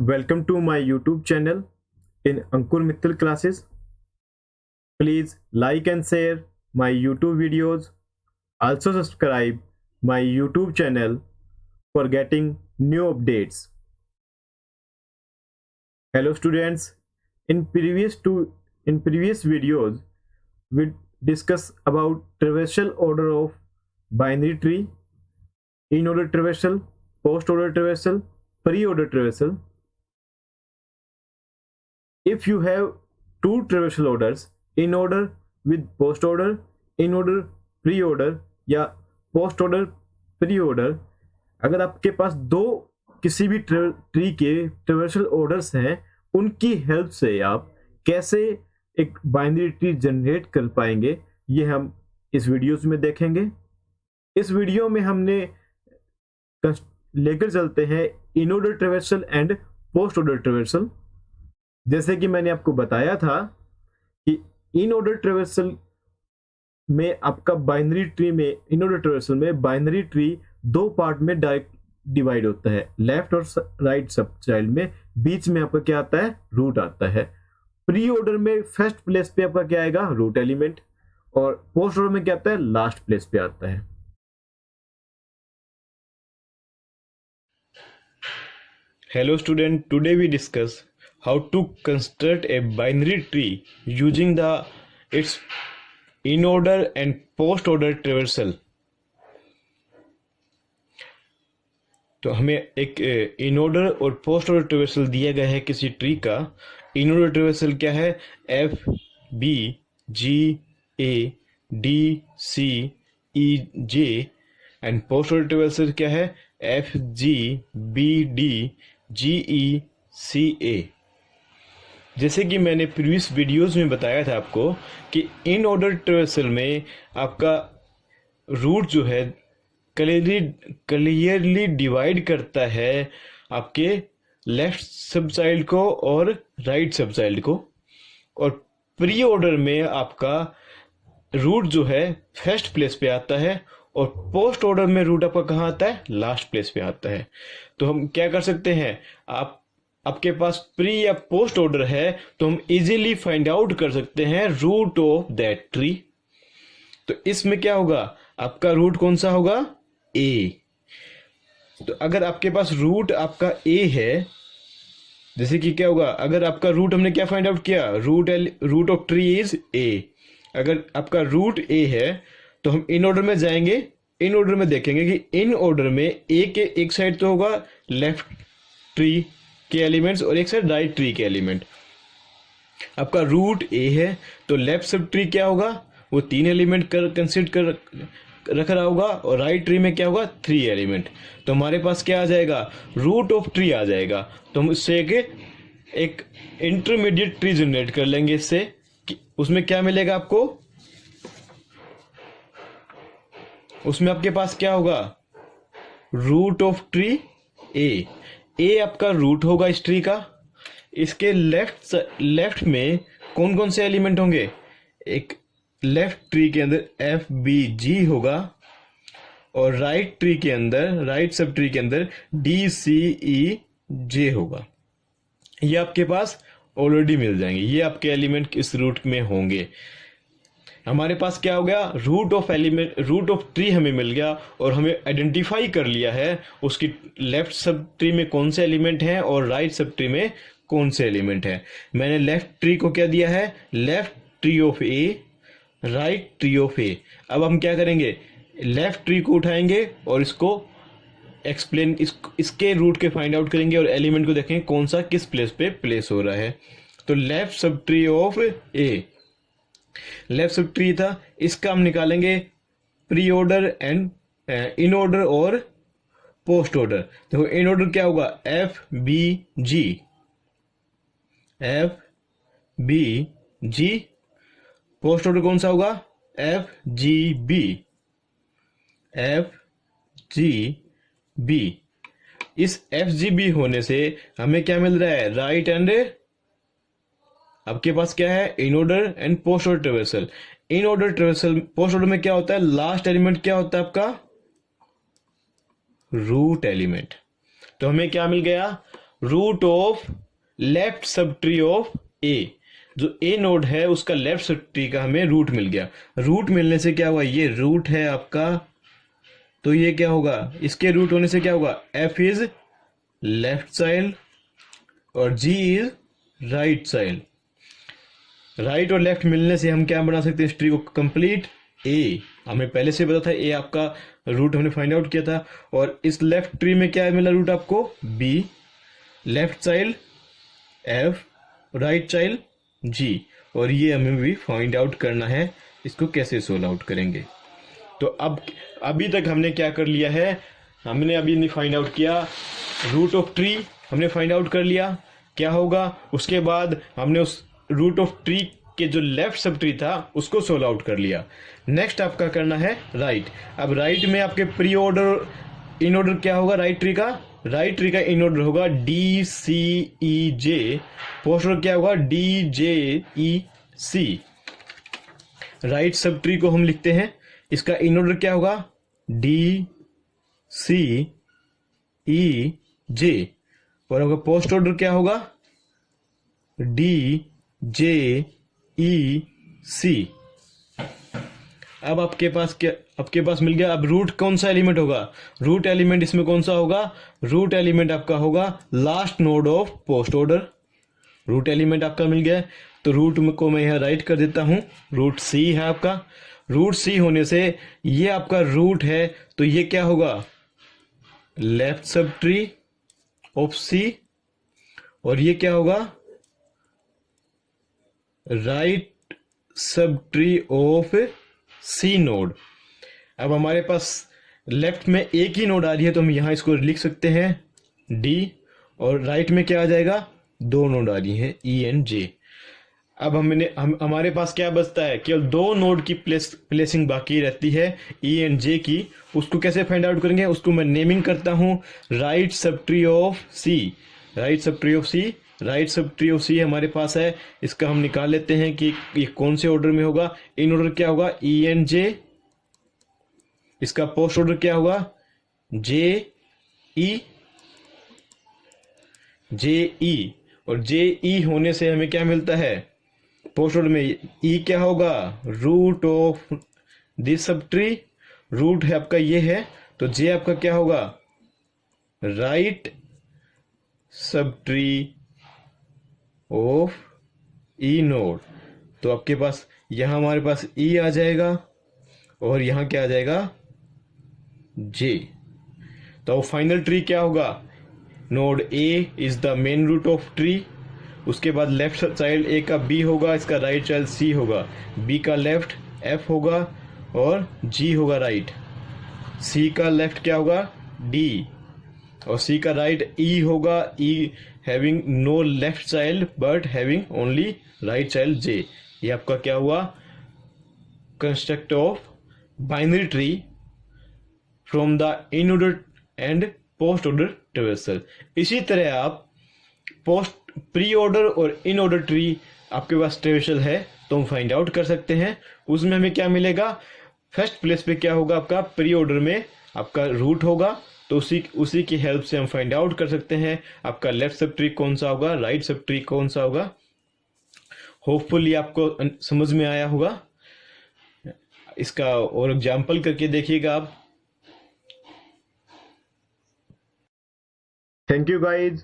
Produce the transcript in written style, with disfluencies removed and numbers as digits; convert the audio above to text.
Welcome to my YouTube channel in Ankur Mittal classes. Please like and share my YouTube videos. Also subscribe my YouTube channel for getting new updates. Hello students. In previous videos we discuss about traversal order of binary tree, in-order traversal, post-order traversal, pre-order traversal. If you have two traversal orders, in order with post order, in order pre order या post order pre order, अगर आपके पास दो किसी भी tree के traversal orders हैं, उनकी help से आप कैसे एक बाइनरी ट्री जनरेट कर पाएंगे, ये हम इस वीडियोस में देखेंगे। इस वीडियो में हमने लेकर चलते हैं in order traversal and post order traversal. जैसे कि मैंने आपको बताया था कि इन ऑर्डर ट्रावर्सल में आपका बाइनरी ट्री में, इन ऑर्डर ट्रावर्सल में बाइनरी ट्री दो पार्ट में डायरेक्ट डिवाइड होता है, लेफ्ट और राइट सब चाइल्ड में। बीच में आपका क्या आता है? रूट आता है। प्री ऑर्डर में फर्स्ट प्लेस पे आपका क्या आएगा? Root element. और पोस्ट ऑर्डर में क्या आता है? लास्ट प्लेस पे आता है। Hello student, today we discuss how to construct a binary tree using its in order and post order traversal। तो हमें एक इन ऑर्डर और पोस्ट ऑर्डर ट्रावर्सल दिया गया है किसी ट्री का। इन ऑर्डर ट्रावर्सल क्या है? F B G A D C E J. And post order traversal क्या है? F G B D G E C A. जैसे कि मैंने प्रीवियस वीडियोस में बताया था आपको कि इन ऑर्डर ट्रावर्सल में आपका रूट जो है क्लियरली डिवाइड करता है आपके लेफ्ट सब चाइल्ड को और राइट सब चाइल्ड को। और प्री ऑर्डर में आपका रूट जो है फर्स्ट प्लेस पे आता है और पोस्ट ऑर्डर में रूट आपका कहाँ आता है? लास्ट प्लेस पे आता है। तो हम क्या कर सकते हैं, आपके पास प्री या पोस्ट ऑर्डर है तो हम इजीली फाइंड आउट कर सकते हैं रूट ऑफ दैट ट्री। तो इसमें क्या होगा? आपका रूट कौन सा होगा? ए। तो अगर आपके पास रूट आपका ए है, जैसे कि क्या होगा, अगर आपका रूट हमने क्या फाइंड आउट किया? Root of tree is A. अगर आपका रूट ए है तो हम इन ऑर्डर में जाएंगे, इन ऑर्डर में देखेंगे कि इन ऑर्डर में ए के एक साइड तो होगा लेफ्ट ट्री के एलिमेंट्स और एक साइड राइट ट्री के एलिमेंट। आपका रूट ए है तो लेफ्ट सब ट्री क्या होगा? वो 3 एलिमेंट कंसीडर कर रख रहा होगा और राइट ट्री में क्या होगा? 3 एलिमेंट। तो हमारे पास क्या आ जाएगा? रूट ऑफ ट्री आ जाएगा। तो हम इससे एक इंटरमीडिएट ट्री जनरेट कर लेंगे इससे। उसमें क्या मिलेगा आपको? उसमें आपके पास क्या होगा? रूट ऑफ ट्री ए। ए आपका रूट होगा इस ट्री का। इसके लेफ्ट में कौन कौन से एलिमेंट होंगे? एक लेफ्ट ट्री के अंदर एफ बी जी होगा और राइट ट्री के अंदर, राइट सब ट्री के अंदर डी सी ई जे होगा। ये आपके पास ऑलरेडी मिल जाएंगे, ये आपके एलिमेंट इस रूट में होंगे। हमारे पास क्या हो गया? रूट ऑफ ट्री हमें मिल गया और हमें आइडेंटिफाई कर लिया है उसकी लेफ्ट सब ट्री में कौन से एलिमेंट हैं और राइट सब ट्री में कौन से एलिमेंट हैं। मैंने लेफ्ट ट्री को क्या दिया है? Left tree of A, right tree of A. अब हम क्या करेंगे? लेफ्ट ट्री को उठाएंगे और इसको इसके रूट के फाइंड आउट करेंगे और एलिमेंट को देखेंगे कौन सा किस प्लेस पे प्लेस हो रहा है। तो left sub tree of A, left sub tree था, इसका हम निकालेंगे pre order and in order और पोस्ट ऑर्डर। देखो इन ऑर्डर क्या होगा? F B G, F B G. Post order कौन सा होगा? F G B, F G B. इस एफ जी बी होने से हमें क्या मिल रहा है? राइट एंड आपके पास क्या है? इन order and post order traversal. In order traversal, post order में क्या होता है? लास्ट एलिमेंट क्या होता है आपका? Root element. तो हमें क्या मिल गया? Root of left sub tree of A. जो ए नोड है उसका लेफ्ट सब ट्री का हमें रूट मिल गया। रूट मिलने से क्या हुआ, ये रूट है आपका, तो ये क्या होगा, इसके रूट होने से क्या होगा, एफ इज लेफ्ट चाइल्ड और जी इज राइट चाइल्ड। राइट और लेफ्ट मिलने से हम क्या बना सकते हैं इस ट्री को, कंप्लीट ए। हमें पहले से पता था ए आपका रूट हमने फाइंड आउट किया था। और इस लेफ्ट ट्री में क्या मिला रूट आपको, B, left child F, right child G. और ये हमें भी फाइंड आउट करना है, इसको कैसे सोल्व आउट करेंगे। तो अब अभी तक हमने क्या कर लिया है, हमने अभी फाइंड आउट किया रूट ऑफ ट्री, हमने फाइंड आउट कर लिया क्या होगा। उसके बाद हमने उस रूट ऑफ ट्री के जो लेफ्ट सब ट्री था उसको सोल्व आउट कर लिया। नेक्स्ट आपका करना है राइट। अब राइट में आपके प्री ऑर्डर इन ऑर्डर क्या होगा, राइट ट्री का इन ऑर्डर होगा डी सी ई जे। पोस्ट ऑर्डर क्या होगा, डी जे ई सी। राइट सब ट्री को हम लिखते हैं, इसका इन ऑर्डर क्या होगा, डी सी ई जे। और आपका पोस्ट ऑर्डर क्या होगा, डी जे ई सी। अब आपके पास मिल गया। अब रूट कौन सा एलिमेंट होगा, रूट एलिमेंट इसमें कौन सा होगा, रूट एलिमेंट आपका होगा last node of post order. Root element आपका मिल गया, तो रूट को मैं यहां राइट कर देता हूं, रूट सी है आपका। रूट सी होने से ये आपका रूट है, तो ये क्या होगा, लेफ्ट सब ट्री ऑफ सी। और ये क्या होगा, right sub tree of C node. अब हमारे पास लेफ्ट में एक ही नोड आ रही है, तो हम यहां इसको लिख सकते हैं डी, और राइट में क्या आ जाएगा, दो नोड आ रही है ई एंड जे। अब हमारे पास क्या बचता है, केवल दो नोड की प्लेसिंग बाकी रहती है ई एंड जे की। उसको कैसे फाइंड आउट करेंगे, उसको मैं नेमिंग करता हूं right sub tree of C. Right sub tree of C, right sub tree of C हमारे पास है, इसका हम निकाल लेते हैं कि ये कौन से ऑर्डर में होगा। इन ऑर्डर क्या होगा, ई एंड जे। इसका पोस्ट ऑर्डर क्या होगा, जे ई, जे ई। और जे ई होने से हमें क्या मिलता है, पोस्ट ऑर्डर में ई क्या होगा, root of this sub tree. रूट है आपका ये है, तो जे आपका क्या होगा, right sub tree of E node. तो आपके पास यहां हमारे पास ई आ जाएगा और यहां क्या आ जाएगा, जे। तो फाइनल ट्री क्या होगा, node A is the main root of tree. उसके बाद लेफ्ट चाइल्ड ए का बी होगा, इसका राइट चाइल्ड सी होगा, बी का लेफ्ट एफ होगा और जी होगा राइट। सी का लेफ्ट क्या होगा, डी, और सी का राइट ई होगा, E having no left child but having only right child J. ये आपका क्या हुआ, construct of binary tree from the in order and post order traversal. इसी तरह आप प्री ऑर्डर और इन ऑर्डर ट्री आपके पास ट्रेवर्सल है तो हम फाइंड आउट कर सकते हैं। उसमें हमें क्या मिलेगा, फर्स्ट प्लेस पे क्या होगा आपका, प्री ऑर्डर में आपका रूट होगा, तो उसी की हेल्प से हम फाइंड आउट कर सकते हैं आपका लेफ्ट सब ट्री कौन सा होगा, राइट सब ट्री कौन सा होगा। होपफुली आपको समझ में आया होगा। इसका और एग्जाम्पल करके देखिएगा आप। Thank you guys.